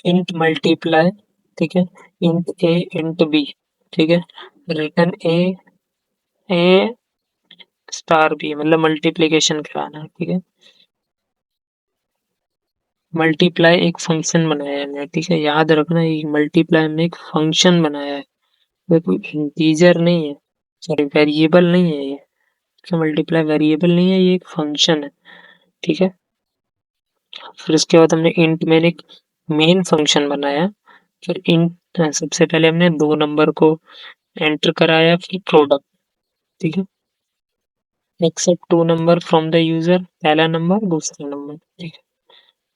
int multiply, ठीक है, इंट ए इंट बी, ठीक है, रिटर्न ए ए स्टार बी, मतलब मल्टीप्लीकेशन कराना है, ठीक है। मल्टीप्लाई एक फंक्शन बनाया है हमने, ठीक है, याद रखना ये मल्टीप्लाई में एक फंक्शन बनाया है, ये कोई इंटीजर नहीं है, सॉरी वेरिएबल नहीं है ये, मल्टीप्लाई वेरिएबल नहीं है, ये एक फंक्शन है, ठीक है। फिर उसके बाद हमने इंट में एक मेन फंक्शन बनाया, फिर इंट सबसे पहले हमने दो नंबर को एंटर कराया, फिर प्रोडक्ट, ठीक है। Accept two number from the user, पहला नंबर दूसरा नंबर, ठीक है।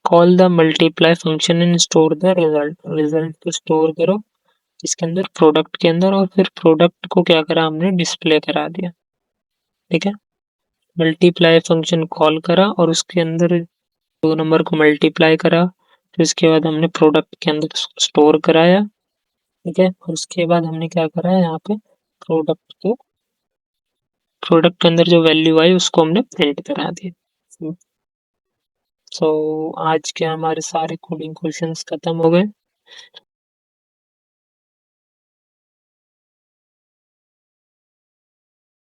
Call the multiply function and store the result, result को स्टोर करो इसके अंदर, प्रोडक्ट के अंदर, और फिर प्रोडक्ट को क्या करा हमने, डिस्प्ले करा दिया, ठीक है। मल्टीप्लाई फंक्शन कॉल करा और उसके अंदर दो नंबर को मल्टीप्लाई करा, फिर उसके बाद हमने प्रोडक्ट के अंदर स्टोर कराया, ठीक है। और उसके बाद हमने क्या करा है यहाँ पे, प्रोडक्ट के अंदर जो वैल्यू आई उसको हमने प्रिंट करा दिया। सो आज के हमारे सारे कोडिंग क्वेश्चंस खत्म हो गए।